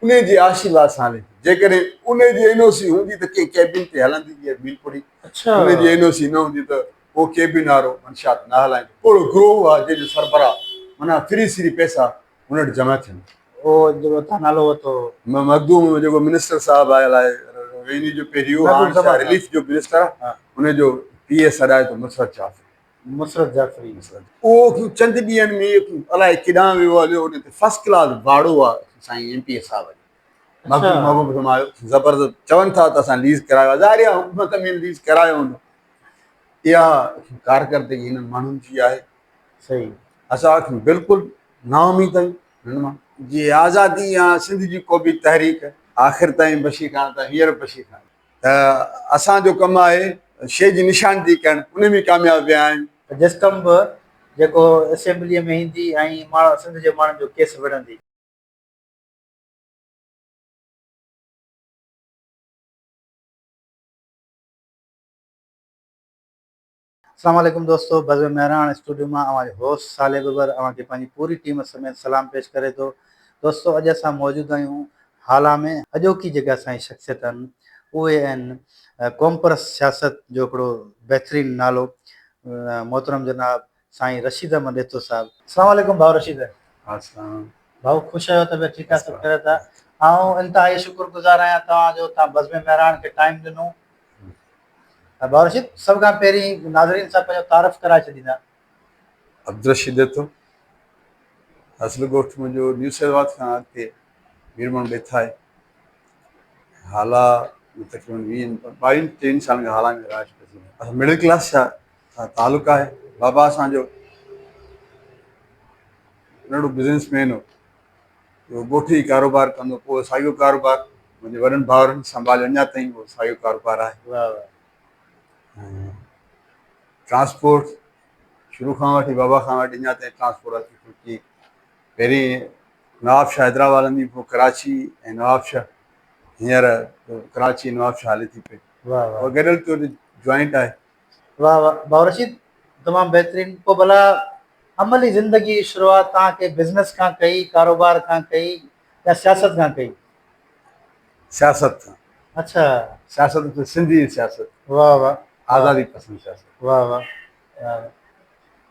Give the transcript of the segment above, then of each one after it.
उन जे आशीर्वाद सां हले जेकॾहिं उन जी एनओसी हूंदी त कंहिं कैबिन ते हलंदी जीअं मीलपुरी अच्छा। उन जी एनओसी न हूंदी त उहो केबिन वारो मंशात न हलाईंदो पूरो ग्रोह आहे जंहिंजो सरबराह माना फ्री फ्री पैसा हुन वटि जमा थियनि ओ जेको तव्हां नालो वरितो मखदूम में जेको मिनिस्टर साहिबु आयल आहे इन जो पहिरियों महबूब हाणे छा जमान साहब। रिलीफ जो मिनिस्टर आहे हाँ। हुनजो पीए सॾाए थो मुसरत जाफ़री मुसरत जाफ़री। उहो चंद ॾींहंनि में अलाए केॾांहुं वियो हलियो हुन ते फस्ट क्लास भाड़ो आहे साईं एमपीए साहिब अच्छा। महबूब समायो ज़बरदस्त चवनि था त असां लीज़ करायो आहे ज़ाहिर आहे हुकूमत में लीज़ करायो हूंदो इहा कारकर्दगी हिननि माण्हुनि जी आहे सही। असां बिल्कुलु नाउमीद आहियूं हिन मां जीअं आज़ादी या सिंध जी को बि तहरीक आख़िर ताईं बशी खान त हींअर बशी खान त असांजो कमु आहे शइ जी निशानदी करणु उन में कामयाबु विया आहियूं जिस कम बि जेको असेंबलीअ में ईंदी ऐं माण्हू सिंध जे माण्हुनि जो केस विढ़ंदी। अस्सलाम वालेकुम दोस्तों, बज़ मेहरान स्टूडियो में हमारे होस्ट साले बबर अवांखे पंहिंजी पूरी टीम समेत सलाम पेश करे थो। दोस्तों अॼु असां मौजूदु आहियूं हाला में अॼोकी जेका असांजी शख़्सियत आहिनि उहे आहिनि कॉम्परस सियासत जो हिकिड़ो बहितरीनु नालो मोहतरम जनाब साईं रशीद अहमद डेतो साहब। अस्सलाम वालेकुम भाउ रशीद भाउ, ख़ुशि आहियो? तबियत ठीकु आहे? सभु करे था? ऐं इंतिहाई शुक्रगुज़ार आहियां तव्हांजो, तव्हां बज़ में मेहरान खे टाइम ॾिनो। भाउ रशीद, सभ खां पहिरीं नाज़रीन सां पंहिंजो तारफ़ कराए छॾींदा। अब्दुल रशीद डेतो असुल ॻोठ मुंहिंजो न्यू सैदवाद खां अॻिते वीरमण बेथा आहे हाला तक़रीबन 22-23 साल खां हाला में राज असां मिडिल क्लास छा तालुक़ु आहे बाबा असांजो नंढो बिज़नेसमैन हो उहो ॻोठी कारोबार कंदो पोइ साॻियो कारोबार मुंहिंजे वॾनि भाउरनि संभालियो अञा ताईं उहो साॻियो कारोबार आहे वाह वाह। ट्रांसपोर्ट शुरू खां वठी बाबा खां वठी अञा ताईं ट्रांसपोर्ट हल्की पहिरीं नवाब शाह हैदराबाद हलंदी पोइ कराची ऐं नवाब शाह हींअर कराची नवाब शाह हले थी पई वाह वाह उहा गॾियल तो जॉइंट आहे वाह वाह भाउ रशीद, तमामु बहितरीनु। पोइ भला अमली ज़िंदगी जी शुरूआत तव्हांखे बिज़नेस खां कई, कारोबार खां कई या सियासत खां कई? सियासत खां। अच्छा। सियासत त सिंधी सियासत वाह वाह। आज़ादी पसंदि सियासत। वाह वाह। वाह।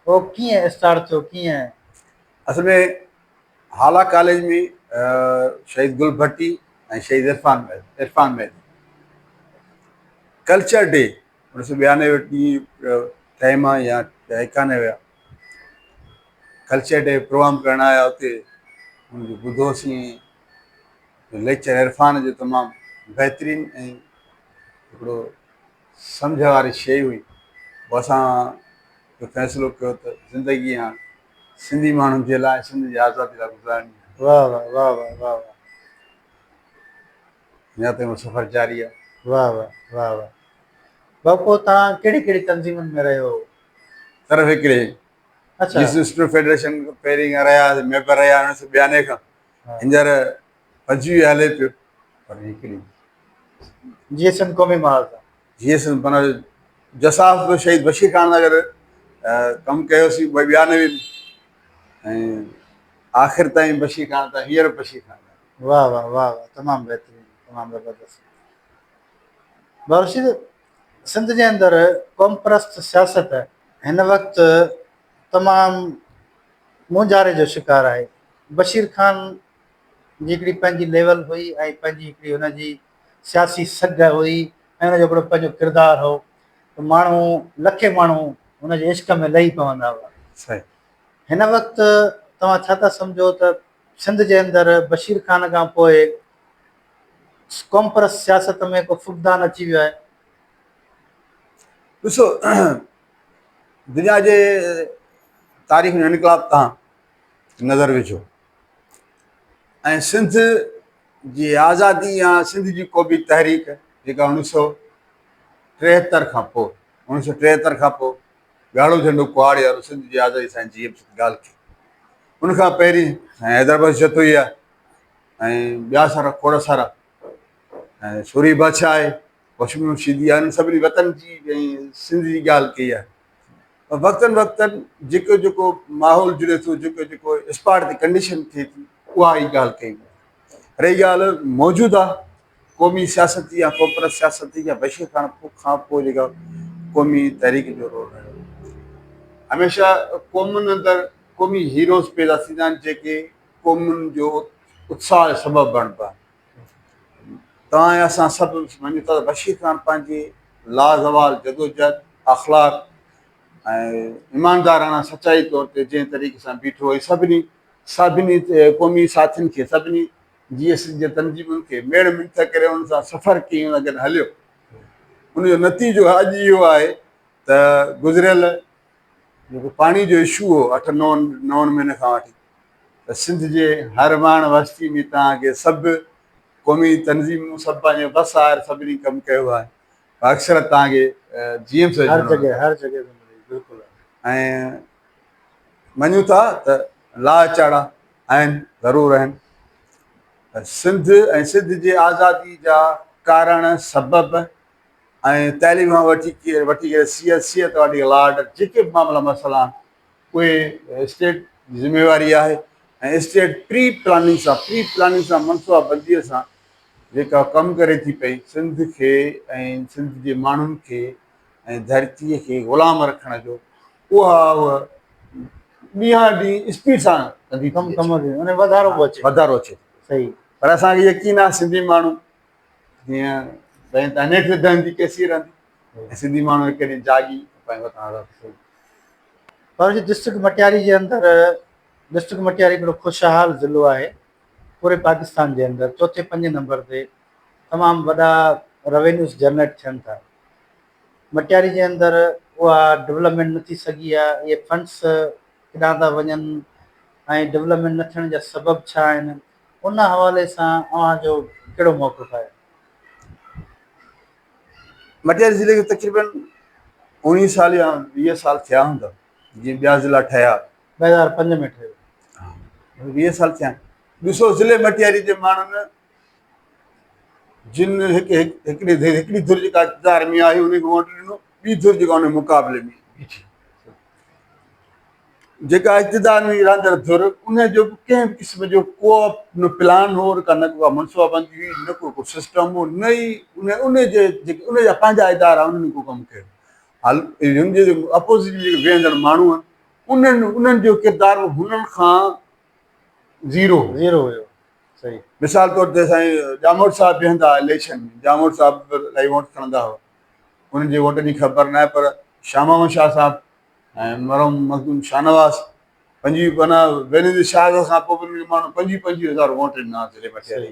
पोइ कीअं स्टार्ट थियो? कीअं? असल में हाला कॉलेज में शहीद गुल भट्टी ऐं शहीद इरफान महदी कल्चर डे 1992 ॾींहुं टाइम आहे या 91 हुया कल्चर डे प्रोग्राम करणु आया हुते हुनजो ॿुधोसीं लेक्चर इरफान जो तमामु बहितरीनु ऐं हिकिड़ो सम्झ वारी शइ हुई पोइ असां फ़ैसिलो कयो त ज़िंदगी हाणे सिंधी माण्हुनि जे लाइ सिंध जी आज़ादी लाइ गुज़ारणी आहे। वाह वाह वाह वाह वाह वाह। अञा ताईं उहो सफ़र जारी आहे। वाह वाह वाह वाह। भाउ, पोइ तव्हां कहिड़ी कहिड़ी तंज़ीमुनि में रहियो? सिर्फ़ु हिकिड़े अच्छा। जिस स्टूडेंट फेडरेशन पहिरीं खां रहिया मेंबर रहिया 1992 खां हींअर 25 हले पियो पर हिकिड़ी जीएसएम क़ौमी महाज जीअं माना जसाफ़ बि शहीद बशीर खान नगर कमु कयोसीं 92 में ऐं आख़िर ताईं बशीर खान त हींअर बशीर खान। वाह वाह वाह वाह, तमामु बहितरीनु, तमामु ज़बरदस्त। भाउ रशीद, सिंध जे अंदरि कौमपरस्त सियासत हिन वक़्तु तमामु मुंझारे जो शिकार आहे। बशीर खान जी हिकिड़ी पंहिंजी लेवल हुई ऐं पंहिंजी हिकिड़ी हुनजी सियासी सघ हुई ऐं हुनजो हिकिड़ो पंहिंजो किरदारु हो त माण्हू लखे माण्हू हुनजे इश्क में लही पवंदा हुआ। सही। हिन वक़्तु तव्हां छा था सम्झो त सिंध जे अंदरि बशीर खान खां पोइ कौमपरस्त सियासत में को फुक़दान अची वियो आहे? ॾिसो दुनिया जे तारीख़ में इनकलाब तव्हां नज़र विझो ऐं सिंध जी आज़ादी या सिंध जी को बि तहरीक जेका 1973 खां पोइ 1973 खां पोइ ॻाढ़ो झंडो कुआड़े वारो सिंध जी आज़ादी सां जीअं ॻाल्हि कई उनखां पहिरीं हैदराबाद जतोई आहे ऐं ॿिया सारा खोड़ सारा ऐं सूरी बादशाह आहे वशमी शीदी आहे सभिनी वतन जी ऐं सिंध जी ॻाल्हि कई आहे वक़्तनि वक़्तनि जेको जेको माहौल जुड़े थो जेको जेको स्पाट ते कंडीशन थिए थी उहा ई ॻाल्हि कई रही ॻाल्हि मौजूदा क़ौमी सियासती या कॉर्पोरेट सियासती या बशीर खां पोइ जेका क़ौमी तहरीक जो रोल रहियो, हमेशह क़ौमुनि अंदरि क़ौमी हीरोज़ पैदा थींदा आहिनि जेके क़ौमुनि जो उत्साह जो सबबु बणिबा। तव्हां या असां सभु मञूं था त बशीर ख़ान पंहिंजे लाज़वाल जदोजहद अख़लाक ऐं ईमानदाराना सचाई तौर ते जंहिं तरीक़े सां बीठो हुई सभिनी क़ौमी साथियुनि खे सभिनी GS जे तनज़ीमुनि खे मेड़ मिंथ करे उन सां सफ़र कीअं हुन गॾु हलियो, उनजो नतीजो अॼु इहो आहे त गुज़िरियल जेको पाणी जो इशू हो 8-9 महीने खां वठी त सिंध जे हर माण बस्ती में तव्हांखे सभु क़ौमी तनज़ीमूं सभु पंहिंजो बस आहे सभिनी कमु कयो आहे। अक्सर तव्हांखे GM हर जगह बिल्कुलु। ऐं मञूं था त लाचाड़ा आहिनि, ज़रूरु आहिनि। सिंध जे आज़ादी जा कारण सबब ऐं तइलीम खां वठी करे सिहत वारी लाड जेके बि मामला मसइला आहिनि उहे स्टेट जी ज़िम्मेवारी आहे ऐं स्टेट प्री प्लानिंग सां मनसूबाबंदीअ सां जेका कमु करे थी पई सिंध खे ऐं सिंध जे माण्हुनि खे ऐं धरतीअ खे ग़ुलाम रखण जो, उहा ॾींहं ॾींहुं स्पीड सां कंदी वधारो अचे। सही। पर असांखे यकीन आहे सिंधी माण्हू जीअं भई तव्हां नेठि रहंदी कैसी रहंदी, ऐं सिंधी माण्हू हिकु ॾींहुं जागी पर डिस्ट्रिक्ट मटियारी जे अंदरि डिस्ट्रिक्ट मटियारी हिकिड़ो ख़ुशहाल ज़िलो आहे पूरे पाकिस्तान जे अंदरि, 4-5 नंबर ते तमामु वॾा रेवेन्यूज़ जनरेट थियनि था। मटियारी जे अंदरि उहा डेवलपमेंट न थी सघी आहे, इहे फंड्स किथां था वञनि ऐं डेवलपमेंट न थियण जा सबब छा आहिनि, उन हवाले सां अव्हांजो कहिड़ो मौक़िफ़ आहे? मटियारी ज़िले खे तक़रीबन 19 साल या 20 साल थिया हूंदा जीअं ॿिया ज़िला ठहिया। 2005 में ठहियो। 20 साल थिया आहिनि। ॾिसो ज़िले मटियारी जे माण्हुनि जिन हिकिड़ी धुर जेका इक़्तिदार में आई उनखे वोट ॾिनो, ॿी धुर जेका उन मुक़ाबले में बीठी, जेका इक़्तिदार में रहंदड़ धुर उनजो कंहिं क़िस्म जो को न प्लान हो, न को मनसूबाबंदी हुई, न को सिस्टम हो, न ई उनजा पंहिंजा इदारा उन्हनि को कमु कयो। हाल हुनजे अपोज़िट जेके वेहंदड़ माण्हू आहिनि उन्हनि जो किरदारु हुननि खां ज़ीरो हुयो। सही। मिसाल तौर ते साईं जामोद साहिबु बीहंदा इलेक्शन में, जामोद साहिबु इलाही वोट खणंदा हुआ, उन्हनि जे वोट जी ख़बर न आहे, पर शाह महमूद शाह साहिबु ऐं मरहूम मखदूम शाहनवाज़ बेनज़ीर शाह खां पोइ बि माण्हू 25,000 वोट ॾिना ज़िले मटियारी।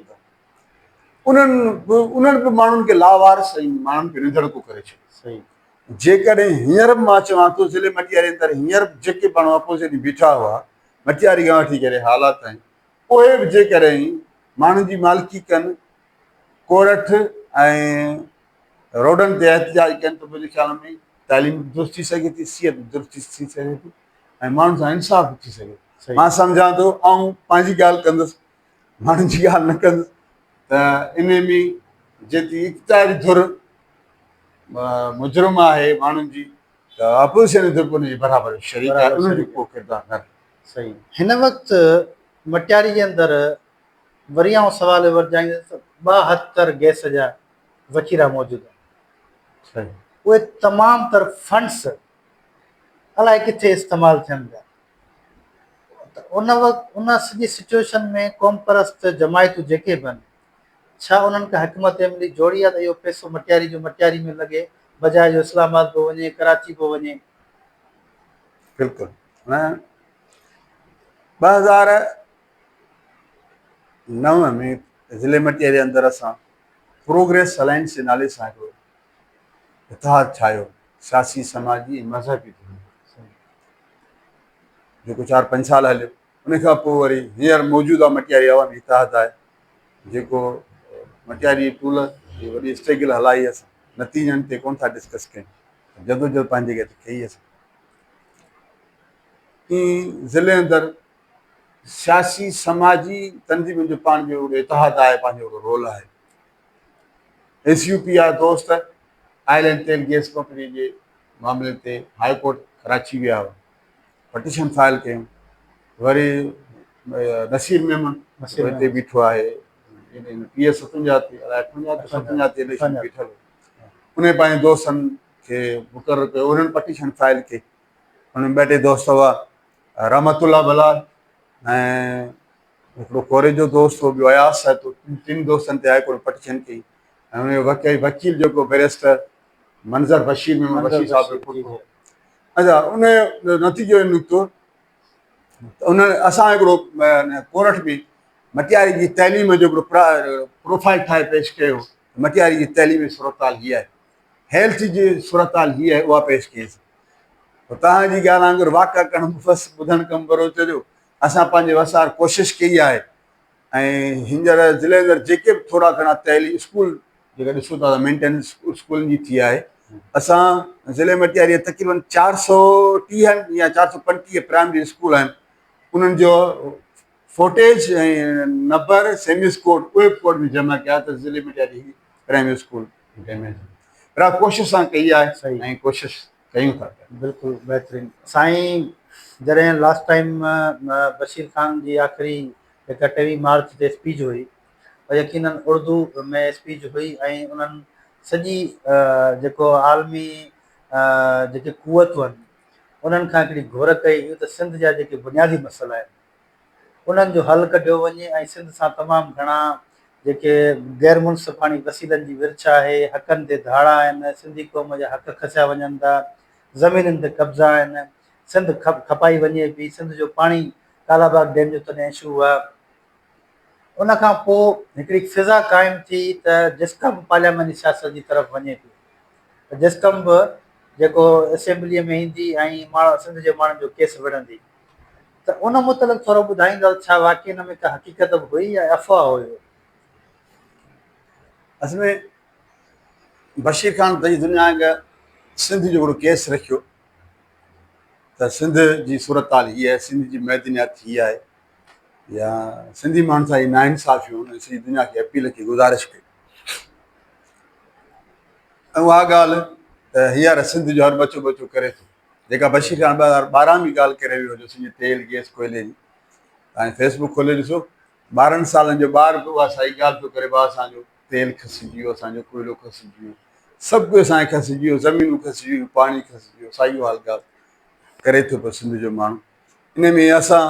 उन्हनि बि माण्हुनि खे लावारिस ऐं माण्हुनि खे निधड़को करे छॾियो। जेकॾहिं हींअर मां चवां थो ज़िले मटियारी अंदरि हींअर जेके माण्हू अपोज़िट बीठा हुआ मटियारी खां वठी करे हालात आहिनि, उहे बि जेकॾहिं माण्हुनि जी मालिकी कनि, कोरठ ऐं रोडनि ते एहतिजाज कनि त मुंहिंजे ख़्याल में तालीम दुरुस्त थी सघे थी, सिहत दुरुस्त थी सघे थी ऐं माण्हुनि सां इंसाफ़ थी सघे। मां सम्झां थो ऐं पंहिंजी ॻाल्हि कंदुसि, माण्हुनि जी ॻाल्हि न कंदुसि, त इन में जेतिरी इक़्तिदारी धुर मुजरिम आहे माण्हुनि जी, त अपोज़िशन धुर उनजे बराबरि शरीक आहे, उनजो को किरदारु न। सही। हिन वक़्तु मटियारी जे अंदरि वरी आउं सवाल वरजाईंदुसि, 72 गैस जा वचीरा मौजूदु आहिनि, उहे तमामु तर फंड्स अलाए किथे इस्तेमालु थियनि था। त उन वक़्तु उन सॼी सिचुएशन में क़ौम परस्त जमायतूं जेके बि आहिनि, छा उन्हनि खे हिकमत अमली जोड़ी आहे त इहो पैसो मटियारी जो मटियारी में लॻे, बजाए जो इस्लामाबाद पियो वञे, कराची पियो वञे? बिल्कुलु न। 2009 में ज़िले मटियारी अंदरि असां प्रोग्रेस अलायंस जे नाले सां हिकिड़ो इतिहाद ठाहियो, सियासी समाजी ऐं मज़हबी जेको 4-5 साल हलियो। उन खां पोइ वरी हींअर मौजूदा मटियारी अवामी इतिहाद आहे जेको मटियारी टूल जी वॾी स्ट्रगल हलाई असां, नतीजनि ते कोन था डिस्कस कयूं, जदोजहद पंहिंजी जॻह ते कई असां। ईअं ज़िले अंदरि सियासी समाजी तनज़ीमुनि जो पाण जो इतिहाद आहे, पंहिंजो रोल आहे। SUP आहे दोस्त आइलैंड तेल गैस कंपनी जे मामले ते हाई कोर्ट कराची विया हुआ, पटिशन फाइल कयूं, वरी नसीर मेमन हिते बीठो आहे, PS 57 अलाए 58 ते इलेक्शन बीठल उन पंहिंजे दोस्तनि खे मुक़ररु कयो उन्हनि पटीशन फाइल कई उन्हनि ॿ टे दोस्त हुआ रहमतुल्ला बलाल ऐं हिकिड़ो कोरे जो दोस्त हो ॿियो अयास साहिब टिनि दोस्तनि ते हाईकोर्ट पटीशन कई ऐं हुनजो वकील जेको बैरिस्टर मंज़र बशीर में बशीर साहिब जो पुटु हो अच्छा उन नतीजो इहो निकितो त उन्हनि असां हिकिड़ो कोर्ट में मटियारी जी तइलीम जो हिकिड़ो प्रोफाइल ठाहे पेश कयो मटियारी जी तइलीमी सूरताल हीअ आहे हेल्थ जी सूरताल हीअ आहे उहा पेश कईसीं पोइ तव्हांजी ॻाल्हि वांगुरु वाक़ा करणु बसि ॿुधणु कमु भरो चइजो असां पंहिंजे वसार कोशिशि कई आहे ऐं हींअर ज़िले अंदरि जेके बि थोरा घणा तइलीम स्कूल जेका ॾिसो था मेंटेनेंस स्कूलनि जी थी आहे असां ज़िले मटियारीअ तक़रीबन 430 या 435 प्राइमरी स्कूल आहिनि उन्हनि जो फोटेज ऐं नंबर सेमिस कोड उहे कोड बि जमा कया त ज़िले मटियारी प्राइमरी स्कूल पर कोशिशि सां कई आहे ऐं कोशिशि कयूं था बिल्कुलु बहितरीनु साईं जॾहिं लास्ट टाइम बशीर ख़ान जी आख़िरी जेका 23 मार्च ते स्पीच हुई और यकीनन उर्दू में स्पीच हुई ऐं उन्हनि सॼी जेको आलमी जेके कुवतूं आहिनि उन्हनि खां हिकिड़ी घुर कई हुई त सिंध जा जेके बुनियादी मसइला आहिनि उन्हनि जो हल कढियो वञे ऐं सिंध सां तमामु घणा जेके गैर मुनसिफ़ाणी वसीलनि जी विरछ आहे हक़नि ते धाड़ा आहिनि सिंधी क़ौम जा हक़ खसिया वञनि था ज़मीनुनि ते कब्ज़ा आहिनि सिंध खपाई वञे पई सिंध जो पाणी कालाबाग डैम जो तॾहिं इशू आहे उन खां पोइ हिकिड़ी फिज़ा क़ाइमु थी त जिस्कम पार्लियामेंटी सियासत जी तरफ़ वञे पई त जिस्कम बि जेको असेंबलीअ में ईंदी ऐं सिंध जे माण्हुनि जो केस विढ़ंदी त उन मुतलिक़ थोरो ॿुधाईंदव छा वाक़ई हिन में का हक़ीक़त बि हुई या अफ़वाह हुयो असल में बशीर ख़ान सॼी दुनिया खे सिंध जो हिकिड़ो केस रखियो त सिंध जी सूरत हाल हीअ आहे सिंध जी मैदनियात हीअ आहे या सिंधी माण्हुनि सां ई नाइंसाफ़ियूं हुन सॼी दुनिया खे अपील की गुज़ारिश कई ऐं उहा ॻाल्हि त हींअर सिंध जो हर बचो बचो करे थो जेका बशीर ख़ान 2012 में ॻाल्हि करे वियो हुयो सॼी तेल गैस कोयले जी तव्हां फेसबुक खोले ॾिसो 12 सालनि जो ॿार बि उहा साई ॻाल्हि पियो करे भाउ असांजो तेल खसिजी वियो असांजो कोयलो खसिजी वियो सभु कुझु असांखे खसिजी वियो ज़मीनूं खसिजी वियूं पाणी खसिजी वियो साई हाल ॻाल्हि करे थो पियो सिंध जो माण्हू इन में असां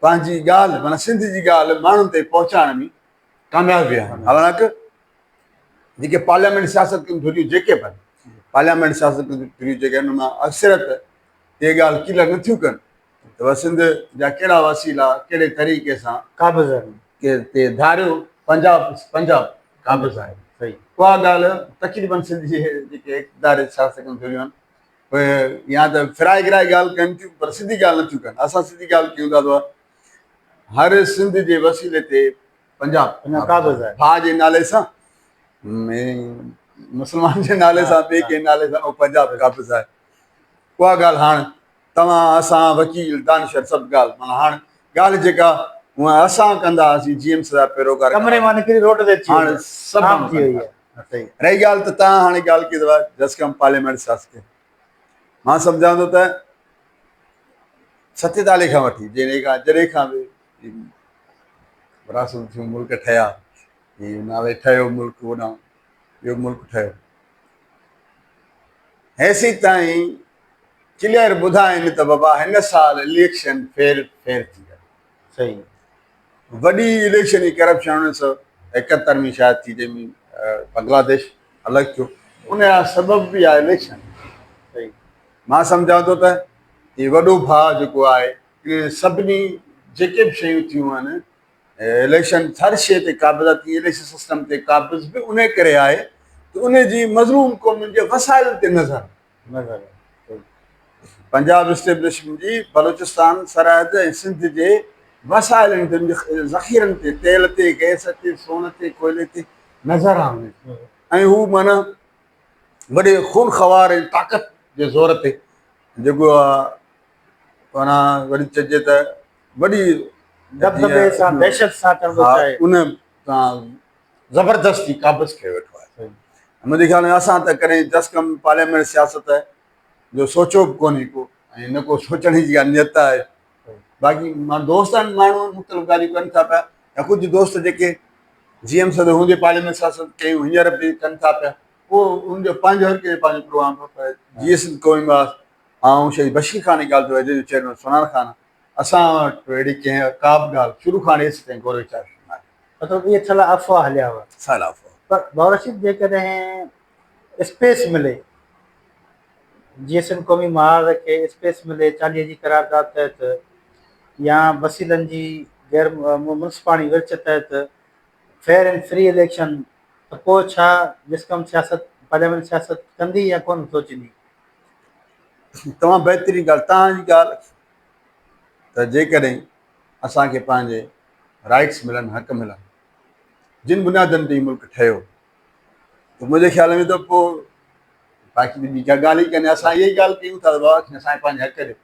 पंहिंजी ॻाल्हि माना सिंध जी ॻाल्हि माण्हुनि ताईं पहुचाइण में कामयाबु विया आहिनि हालांकि जेके पार्लियामेंट सियासत कयूं थोरियूं जेके बि आहिनि पार्लियामेंट सियासत थोरियूं जेके आहिनि हुन मां अक्सरत इहे ॻाल्हि क्लियर नथियूं कनि त सिंध जा कहिड़ा वसीला कहिड़े तरीक़े सां क़ाबिज़ के ते धारियो पंजाब क़ाबिज़ आहे सही उहा ॻाल्हि तक़रीबन सिंध जे जेके इक़्तिदार सियासत कयूं थोरियूं आहिनि उहे या त फिराए गिराए ॻाल्हि कनि थियूं पर सिधी ॻाल्हि नथियूं कनि असां सिधी ॻाल्हि कयूं था हर सिंध जे वसीले ते पंजाब क़ाबिज़ आहे भाउ जे नाले सां मुस्लमान जे नाले सां ॿिए कंहिं नाले सां उहो पंजाब क़ाबिज़ आहे उहा ॻाल्हि हाणे तव्हां असां वकील दानिशर सभु ॻाल्हि माना हाणे ॻाल्हि जेका हूअं असां कंदा हुआसीं GMC जा पैरोकार कमरे मां निकिरी रोड ते हाणे सभु थी वई आहे रही ॻाल्हि त तव्हां हाणे ॻाल्हि कई अथव जस्कम पार्लियामेंट सियासत मां सम्झां थो त 47 खां वठी जॾहिं खां बि विरासत थियूं मुल्क ठहिया हीउ नाले ठहियो मुल्क होॾां ॿियो मुल्क ठहियो हेसी ताईं क्लियर ॿुधाइनि त बाबा हिन साल इलेक्शन फेर थी आहे सही वॾी इलेक्शन जी करप्शन 1971 में शायदि थी जंहिंमें बांग्लादेश अलॻि थियो उनजा सबब बि आहे इलेक्शन सही मां सम्झां थो त हीउ वॾो भाउ जेको आहे सभिनी जेके बि शयूं थियूं आहिनि इलेक्शन हर शइ ते क़ाबिज़ थी इलेक्शन सिस्टम ते क़ाबिज़ बि उन करे आहे त उन जी मज़लूम क़ौमुनि जे वसाइलनि ते नज़र पंजाब इस्टेब्लिशमेंट जी बलूचिस्तान सरहद ऐं सिंध जे वसाइलनि ते ज़ख़ीरनि ते तेल ते गैस ते सोन ते कोयले ते नज़र आणे ऐं हू माना वॾे खून ख़वार ऐं ताक़त जे ज़ोर ते जेको आहे माना वरी चइजे त वॾी दबदबे सां दहशत सां चवंदो आहे उन सां ज़बरदस्ती क़ाबिज़ कयो वेठो आहे मुंहिंजे ख़्याल में असां त कॾहिं जस्कम पार्लियामेंट सियासत जो सोचियो बि कोन्हे को ऐं न को सोचण जी नियत आहे बाक़ी मां दोस्तनि माण्हू मुख़्तलिफ़ ॻाल्हियूं कनि था पिया या कुझु दोस्त जेके GM सदस्य हूंदे पार्लियामेंट सियासत कयूं हींअर बि कनि था पिया, उहो उनजो पंहिंजो हर कंहिं पंहिंजो प्रोग्राम पियो पए। GS क़ौमी ऐं शही बशीर ख़ान जी ॻाल्हि थो अॼु जो चेयरमैन सोनार ख़ान, असां वटि अहिड़ी कंहिं का बि ॻाल्हि शुरू खां हेसि ताईं गौरव चार न आहे। मतिलबु इहे छा अफ़वाह हलिया हुआ। साइलाफ पर बावरशीद जेकॾहिं स्पेस मिले, GSM क़ौमी महाराज खे स्पेस मिले 40 जी करारदाद तहत या वसीलनि जी गैर मुंसिपाणी विर्च तहत फेयर एंड फ्री इलेक्शन, त पोइ छा जिस्कम सियासत पार्लियामेंट सियासत कंदी या कोन सोचींदी? तमामु बहितरीनु ॻाल्हि तव्हांजी ॻाल्हि त जेकॾहिं असांखे पंहिंजे राइट्स मिलनि, हक़ मिलनि, जिन बुनियादनि ते मुल्क ठहियो, त मुंहिंजे ख़्याल में त पोइ बाक़ी ॿी का ॻाल्हि ई कान्हे। असां इहा ई ॻाल्हि कयूं था त बाबा असांखे पंहिंजे हक़ ॾियो।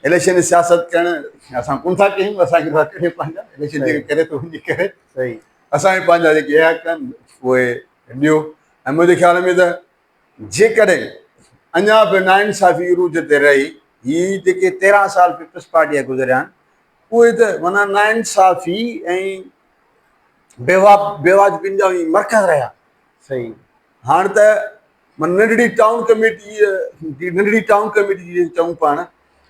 इलेक्शन जी सियासत करणु असां कोन था कयूं, असांखे हक़ ॾियो पंहिंजा। इलेक्शन जेके करे थो वञी करे, सही, असांखे पंहिंजा जेके हक़ आहिनि उहे ॾियो। ऐं मुंहिंजे ख़्याल में त जेकॾहिं अञा बि नाइंसाफ़ी अरूज ते रही, हीअ जेके 13 साल पीपल्स पार्टीअ गुज़रिया आहिनि, उहे त माना नाइंसाफ़ी ऐं बेवाजबियुनि जा मरकज़ रहिया। सही। हाणे त नंढड़ी टाउन कमेटी जी चऊं पाण,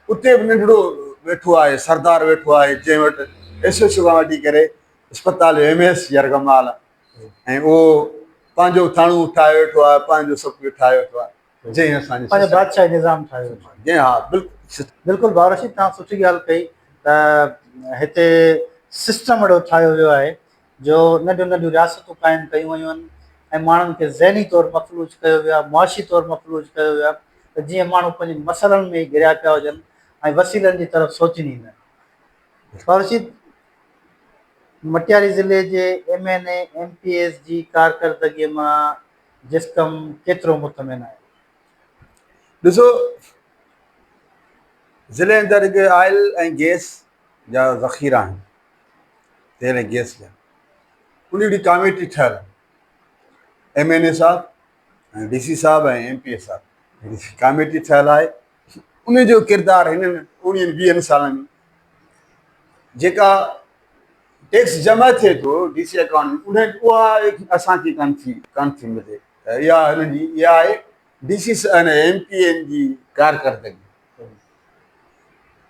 उते बि नंढड़ो वेठो आहे, सरदार वेठो आहे, जंहिं वटि एसोसिएशन खां वठी करे अस्पताल MS यरगमाल, ऐं उहो पंहिंजो थाणो ठाहे वेठो आहे, पंहिंजो सभु कुझु ठाहे वेठो आहे, जंहिं असांजे पंहिंजो बादशाही निज़ाम ठाहियो। जंहिं हा बिल्कुलु बिल्कुलु बावरशीद, तव्हां सुठी ॻाल्हि कई त हिते सिस्टम अहिड़ो ठाहियो वियो आहे जो नंढियूं नंढियूं रियासतूं क़ाइमु कयूं वयूं आहिनि ऐं माण्हुनि खे ज़हनी तौरु मफ़लूज कयो वियो आहे, मुआशी तौरु मफ़लूज कयो वियो आहे, त जीअं माण्हू पंहिंजे मसइलनि में ई घिरिया पिया हुजनि ऐं वसीलनि जी तरफ़ सोचीनि ई न। बावरशीद, मटियारी ज़िले जे MNA MPS जी कारकर्दगीअ मां जिस्कम केतिरो मुतमिन आहे? ॾिसो, ज़िले अंदरि जेके ऑयल ऐं गैस जा ज़ख़ीरा आहिनि, तेल ऐं गैस जा, उन जी कमेटी ठहियल आहे। MNA साहब ऐं DC साहब ऐं MPS साहब कमेटी ठहियल आहे। उन जो किरदारु हिननि 19-20 सालनि में जेका टैक्स जमा थिए थो DC अकाउंट में, उहा असांखे कान थी मिले। इहा हिननि जी इहा आहे DC MPN जी कारकर्दगी।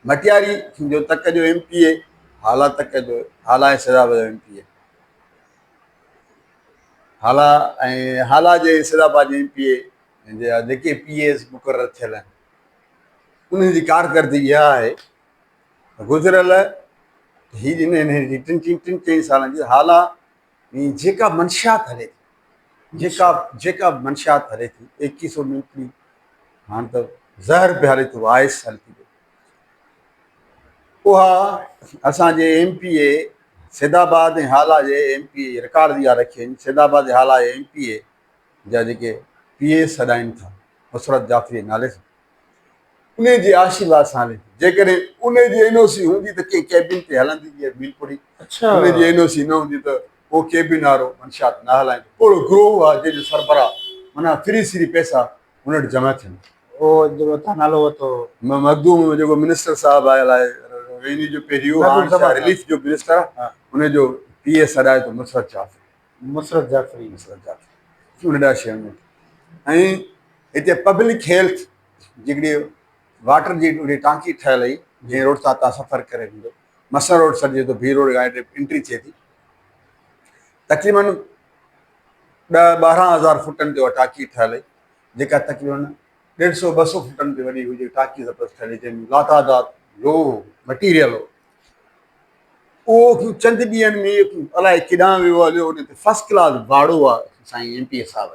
मटियारी जो तक जो MPA, हाला तक जो हाला ऐं सैदाबाद जो MPA, हाला जे सैदाबाद जे MPA जेके PS मुक़ररु थियल आहिनि, उन्हनि जी कारकर्दगी इहा आहे गुज़िरियल टिनि 4 सालनि जी। हाला जेका मंशियात हले थी, जेका मंशियात हले थी, 2100 मिनट हाणे त ज़हर बि हले थो, IS हले थी, उहा असांजे MPA सैदाबाद ऐं हाला जे MPA रिकॉर्ड इहा रखी आहिनि। सैदाबाद ऐं हाला जे MPA जा जेके PS हलाइनि था मुसरत जाफ़री नाले सां, उन जे आशीर्वाद सां हले थी। जेकॾहिं उन जी NOC हूंदी त कंहिं कैबिन ते हलंदी जीअं मीलपुरी, उन जी NOC न हूंदी त उहो कैबिन वारो मंशियात न हलाईंदो। ओड़ो ग्रोह आहे जंहिंजो सरबराह माना फ्री पैसा हुन वटि जमा थियनि। उहो जेको तव्हां नालो वरितो मखदूम, जेको मिनिस्टर साहब आयल आहे, रेनी जो पहिरियों हाणे रिलीफ जो मिनिस्टर आहे, हुनजो PS हलाए थो मुसरत जाफ़री। उन ॾाढा शयुनि में ऐं हिते पब्लिक हेल्थ जिकड़ी वाटर जी टांकी ठहियल हुई, जंहिं रोड सां तव्हां सफ़र करे ईंदो, मसर रोड सॾिजे थो, B रोड खां एंट्री थिए थी, तक़रीबन 10-12 हज़ार फुटनि ते उहा टांकी ठहियल हुई, जेका तक़रीबन 150-200 फुटनि ते वॾी हुई, टांकी ज़बरदस्त ठहियल हुई, जंहिंमें लातादात लोहो मटीरियल हो। उहो चंद ॾींहंनि में अलाए केॾांहुं वियो हलियो, उन ते फस्ट क्लास भाड़ो आहे साईं MPA साहब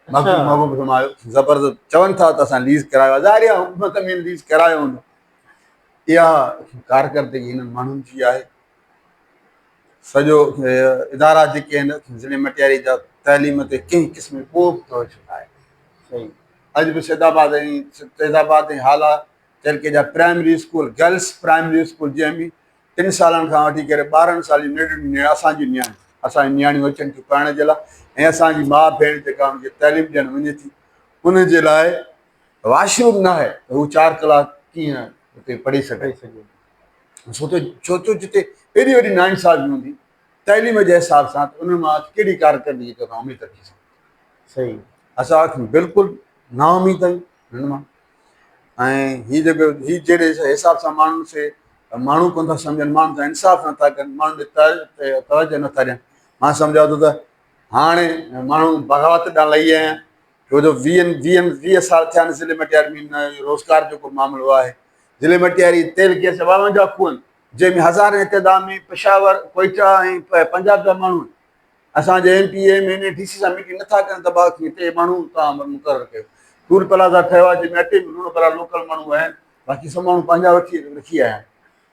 ज़बरदस्त। चवनि था त असां लीज़ करायो आहे, ज़ाहिर आहे हुकूमत में लीज़ करायो हूंदो। इहा कारकर्दगी हिननि माण्हुनि जी आहे। सॼो इदारा जेके आहिनि ज़िले मटियारी जा, तइलीम ते कंहिं क़िस्म को बि तवजो न आहे। सही। अॼु बि सैदाबाद ऐं हाला तरीक़े जा primary school, girls primary school, जंहिं में 3 सालनि खां वठी करे 12 साल जी नंढियूं असांजी नियाणियूं अचनि थियूं पढ़ण जे लाइ, ऐं असांजी माउ भेण जेका हुनखे तइलीम ॾियणु वञे थी, उनजे लाइ वाशरूम न आहे त हू 4 कलाक कीअं हुते पढ़ी सघे। छो त जिते एॾी वॾी नाइंसाफ़ी हूंदी, तइलीम जे हिसाब सां त उन मां कहिड़ी कारकरदगी जेके असां उमेद रखी सघूं। सही असां बिल्कुलु नाउमीद आहियूं हिन मां। ऐं हीअ जहिड़े हिसाब सां माण्हुनि से माण्हू कोन था सम्झनि, माण्हुनि सां इंसाफ़ नथा कनि, माण्हुनि ते तवजो नथा ॾियनि। मां सम्झां थो त हाणे माण्हू बग़ावत ॾांहुं लही विया आहिनि, छो जो 20 साल थिया आहिनि ज़िले मटियारी में रोज़गार जेको मामिलो आहे। ज़िले मटियारी तेल गैस 52 खूह आहिनि, जंहिंमें हज़ारे तइदाद में पेशावर, कोइटा ऐं पंजाब जा माण्हू आहिनि। असांजे MP MN DC सां मीटिंग नथा कनि त बाक़ी 3 माण्हू तव्हां मुक़ररु कयो। टूल प्लाज़ा ठहियो आहे जंहिंमें 8 लूण भला लोकल माण्हू आहिनि, बाक़ी सभु माण्हू पंहिंजा वठी रखी आया आहिनि।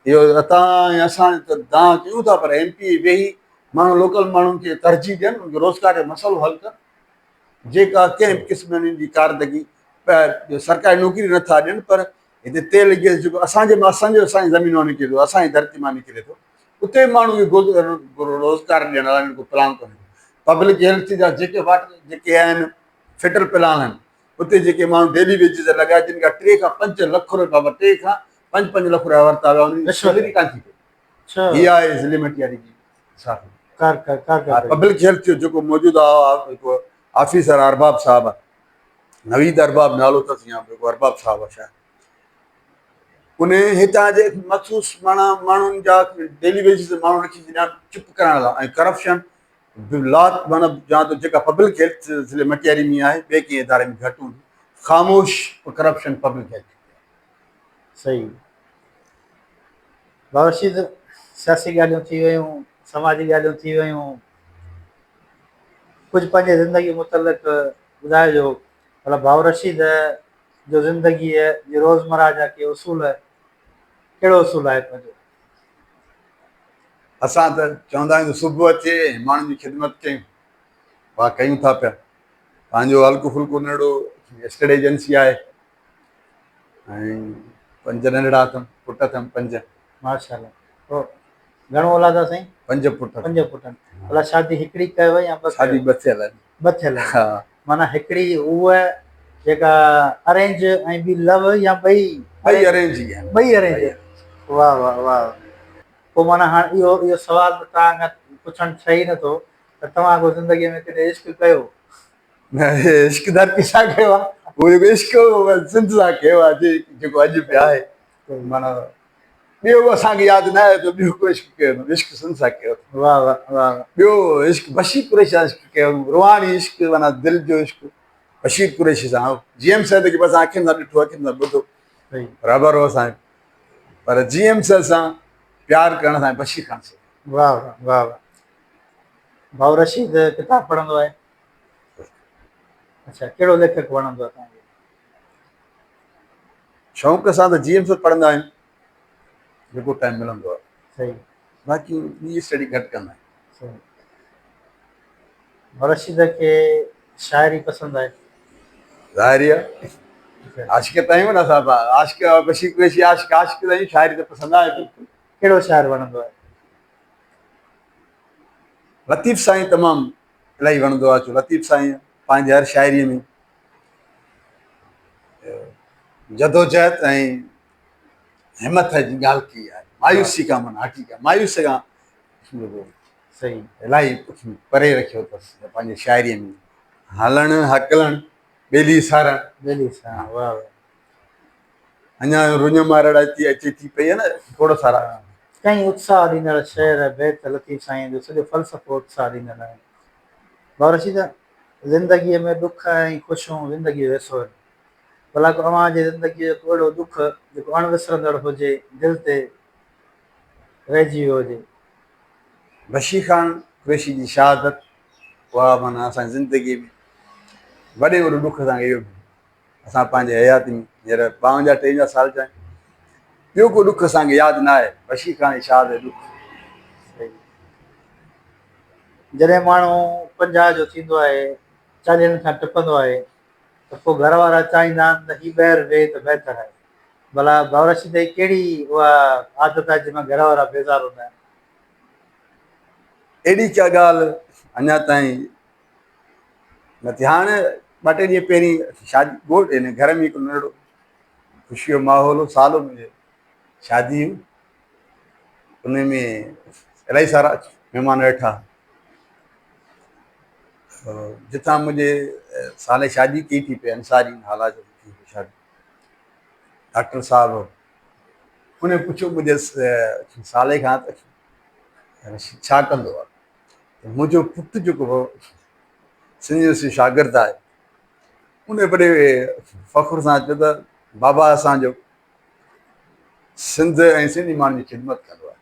इहो तव्हां ऐं असां त दांह कयूं था, पर MP वेही माण्हू लोकल माण्हुनि खे तरजीह ॾियनि, उनखे रोज़गार जो मसइलो हल कनि। जेका कंहिं बि क़िस्म जी कारदगी सरकारी नौकिरी नथा ॾियनि, पर हिते तेल गैस जेको असांजी ज़मीन मां निकिरे थो, असांजी धरती मां निकिरे थो, उते माण्हू खे रोज़गार ॾियण लाइ को प्लान कोन्हे। पब्लिक हेल्थ जा जेके वाटर जेके आहिनि फिटर प्लान आहिनि, उते जेके माण्हू डेली वेजिस लॻाए, जिन खां 3 खां 5 लख रुपया 3 खां 5 लख रुपया वरिता विया, उन्हनि जी सैलरी कान थी पई। हीअ आहे ज़िले मटियारी जी पब्लिक हेल्थ जो जेको मौजूदा जेको ऑफिसर अरबाब साहब आहे, नवीद अरबाब नालो अथसि, या अरबाब साहब आहे शायदि, उन हितां जे मखसूस माण्हुनि जा डेली वेजिस माण्हू रखी छॾिया चुप करण लाइ। ऐं करप्शन लात मतिलबु या त जेका पब्लिक हेल्थ ज़िले मटियारी में आहे, ॿिए कंहिं इदारे में घटि हूंदी। ख़ामोश करप्शन पब्लिक हेल्थ। सही बाबरशीद, सियासी ॻाल्हियूं थी वियूं, समाजी ॻाल्हियूं थी वियूं, कुझु पंहिंजे ज़िंदगी मुतलिक़ ॿुधाइजो। भला बाबरशीद जो ज़िंदगीअ जे रोज़मर्रा जा के उसूल, कहिड़ो उसूल आहे पंहिंजो? असां त चवंदा आहियूं सुबुह अचे माण्हुनि जी ख़िदमत कयूं, उहा कयूं था पिया। पंहिंजो हल्को फुल्को नंढो एस्टेट एजेंसी आहे, ऐं 5 नंढड़ा अथमि, पुट अथमि 5। माशाल्लाह। पोइ घणो औलाद आहे साईं? 5 पुट। 5 पुट। भला शादी हिकिड़ी कयव या ॿ? शादी 2 थियल आहिनि। 2 थियल आहिनि। हा, माना हिकिड़ी उहा जेका अरेंज ऐं ॿी लव, या ॿई अरेंज ई आहिनि। ॿई अरेंज। वाह वाह वाह। पोइ माना हाणे इहो सुवाल त तव्हां खां पुछणु ठहे ई नथो त तव्हां को ज़िंदगीअ में कॾहिं इश्क कयो? न, इश्क धरती सां कयो आहे, उहो जेको इश्क सिंध सां कयो आहे, जेको अॼु बि आहे। माना ॿियो असांखे यादि न आहे त ॿियो को इश्क कयो, इश्क सिंध सां कयो। वाह वाह वाह। ॿियो इश्क बशीर कुरैशी सां इश्क कयो, रुहानी इश्क, माना दिलि जो इश्क बशीर कुरैशी सां। GM साहिब खे बि असां अखियुनि सां ॾिठो, अखियुनि सां ॿुधो, बराबरि हो असांजो। पर GM साहिब सां प्यारु करण सां बशीर खान साहिब। वाह वाह वाह वाह। बाबरशीद किताब पढ़ंदो आहे? अच्छा, कहिड़ो लेखक वणंदो आहे तव्हांखे? शौक़ सां त GM साहिब पढ़ंदा आहियूं, जेको टाइम मिलंदो आहे। सही। बाक़ी ॿी स्टडी घटि कंदा आहियूं। सही। बाबरशीद खे शाइरी पसंदि आहे? ज़ाहिरी आहे, आशिक़ त आहियूं न असां, आशिक़ बशीर कुरैशी आशिक़ त आहियूं, शाइरी त पसंदि आहे बिल्कुलु। कहिड़ो शाइर वणंदो आहे? लतीफ़ साईं तमामु इलाही वणंदो आहे, छो लतीफ़ साईं पंहिंजे हर शाइरीअ में जदोजहद ऐं हिमत जी ॻाल्हि कई आहे। मायूसी खां माना हटी करे, मायूस खां सही इलाही परे रखियो अथसि पंहिंजे शाइरीअ में। हलणु हकलणु ॿेली सारण, ॿेली सारण। वाह वाह। अञा रुञ मारड़ अचे थी पई आहे न, थोरो सारा कई उत्साह ॾींदड़ शेर बैत लतीफ़ साईं जो सॼो फ़लसफ़ो उत्साह ॾींदड़ आहे। बाबरशीद, ज़िंदगीअ में ॾुख ऐं ख़ुशियूं ज़िंदगीअ जो हिसो आहिनि। भला तव्हांजे ज़िंदगीअ जो अहिड़ो ॾुख जेको अणविसरंदड़ हुजे, दिलि ते रहिजी वियो हुजे? बशीर खान कुरैशी जी शहादत, उहा माना असांजी ज़िंदगीअ में वॾे वॾो ॾुख असांखे इहो, असां पंहिंजे हयाती में हींअर 52-53 साल जा आहियूं, ॿियो को ॾुख असांखे यादि न आहे बशीर खान जी शहादत जो ॾुख। जॾहिं माण्हू 50 जो थींदो आहे, 40 खां टपंदो आहे, त पोइ घर वारा चाहींदा आहिनि त हीउ ॿाहिरि वेहे त बहितर आहे। भला बाबरशीद जी कहिड़ी उहा आदत आहे जंहिंमां घर वारा बेज़ार हूंदा आहिनि? अहिड़ी का ॻाल्हि अञा ताईं न थी। हाणे 2-3 ॾींहं पहिरीं शादी घोट हिन घर में हिकिड़ो नंढड़ो ख़ुशी जो माहौल हो, साल में शादी हुई, उन में इलाही सारा महिमान वेठा जितां मुंहिंजे साले शादी कई थी पे अंसारी हालात थी पे शादी डॉक्टर साहब उन्हें पुछियो मुंहिंजे साले खां त छा कंदो आहे त मुंहिंजो पुटु जेको हो सिंध यूनिवर्सिटी शागिर्दु आहे उन बड़े फ़ख्रु सां चयो त बाबा असांजो सिंध ऐं सिंधी माण्हुनि जी ख़िदमत कंदो आहे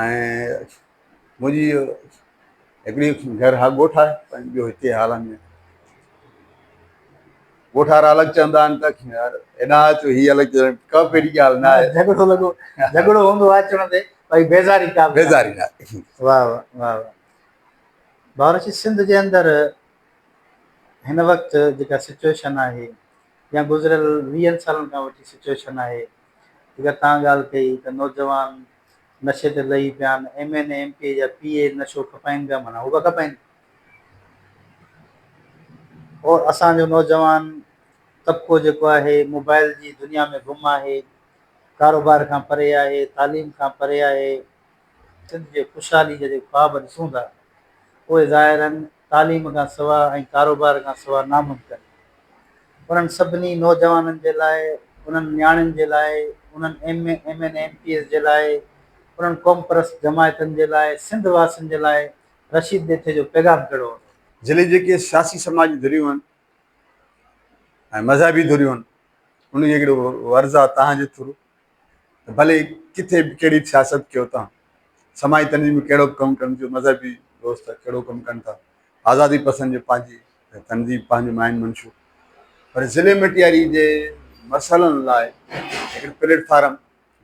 ऐं मुंहिंजी हिकिड़ी घर हा ॻोठ आहे ॿियो हिते हाल में ॻोठ वारा अलॻि चवंदा आहिनि त यार हेॾां अचो हीअ अलॻि चवंदा आहिनि कप अहिड़ी ॻाल्हि न आहे झगड़ो लॻो झगड़ो हूंदो आहे चवण ते भई बेज़ारी का बि न। बेज़ारी न आहे वाह वाह वाह वाह। बावरची सिंध जे अंदरि हिन वक़्तु जेका सिचुएशन आहे या गुज़िरियल 20 सालनि खां वठी सिचुएशन आहे जेका तव्हां ॻाल्हि कई त नौजवान नशे ते लही पिया आहिनि MN MP जा PA नशो खपाइनि पिया माना उहा खपाइनि और असांजो नौजवान तबिको जेको आहे मोबाइल जी दुनिया में गुम आहे कारोबार खां परे आहे तालीम खां परे आहे सिंध जे ख़ुशहाली जा जेके ख्वाब ॾिसूं था उहे ज़ाहिरनि तालीम खां सवाइ ऐं कारोबार खां सवाइ नामुमकिन उन्हनि सभिनी नौजवाननि जे लाइ उन्हनि नियाणियुनि जे लाइ उन्हनि MN MPS जे लाइ उन्हनि क़ौम परस्त जमायतनि जे लाइ सिंध वासियुनि जे लाइ रशीद देथे जो पैगाम कहिड़ो हूंदो? जिले जेके सियासी समाज जी धुरियूं आहिनि ऐं मज़हबी धुरियूं आहिनि उनखे हिकिड़ो वर्ज़ आहे तव्हांजे थ्रू त भले किथे बि कहिड़ी सियासत कयो तव्हां समाजी तनज़ीम में कहिड़ो कमु कनि थियूं मज़हबी दोस्त कहिड़ो कमु कनि था आज़ादी पसंदि जो पंहिंजी तनज़ीम पंहिंजो आहिनि मंशूं पर ज़िले मटियारी जे मसइलनि लाइ हिकिड़ो प्लेटफार्म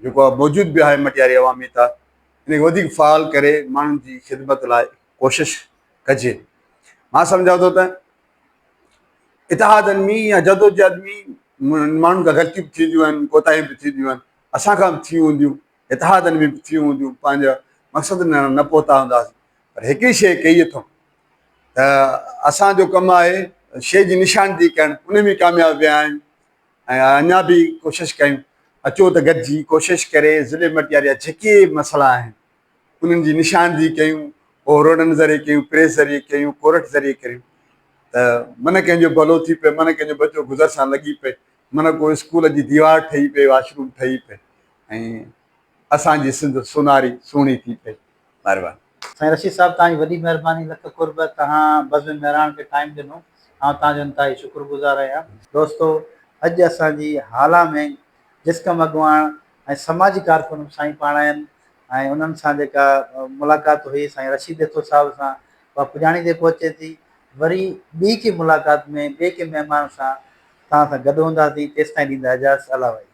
जेको आहे मौजूदु बि आहे मटियारी अवामी तां इनखे वधीक फ़ाल करे माण्हुनि जी ख़िदमत लाइ कोशिशि कजे। मां सम्झां थो त इतिहादनि में या जदोजहद में माण्हुनि खां ग़लतियूं बि थींदियूं आहिनि कोताहियूं बि थींदियूं आहिनि असांखां बि थी हूंदियूं इतिहादनि में बि थी हूंदियूं पंहिंजा मक़सदु न पहुता हूंदासीं पर हिकिड़ी शइ कई अथऊं त असांजो कमु आहे शइ जी निशानदी करणु उन में कामयाबु विया आहियूं ऐं अञा बि कोशिशि कयूं अचो त गॾिजी कोशिशि करे ज़िले मटियारी जा जेके मसइला आहिनि उन्हनि जी निशानदी कयूं पोइ रोडनि ज़रिए कयूं प्रेस ज़रिए कयूं कोर्ट ज़रिए कयूं त मन कंहिंजो भलो थी पए मन कंहिंजो बचो गुज़र सां लॻी पए मन को स्कूल जी दीवार ठही पए वाशरूम ठही पए ऐं असांजी सिंध सुनारी सुहिणी थी पए। महिरबानी। साईं रशीद साहब तव्हांजी वॾी महिरबानी लख कुर्ब तव्हां बज़म मेहरान खे टाइम ॾिनो ऐं तव्हांजो इंतिहाई शुक्रगुज़ार आहियां। दोस्तो अॼु असांजी हाला में जिस्कम अॻवान ऐं समाजी कारकुन साईं पाण आहिनि ऐं उन्हनि सां जेका मुलाक़ात हुई साईं रशीद देथो साहिब सां उहा पुॼाणी ते पहुचे थी। वरी ॿी की मुलाक़ात में ॿिए के महिमान सां तव्हां सां गॾु हूंदासीं तेसिताईं ॾींदा इजाज़त अला भाई।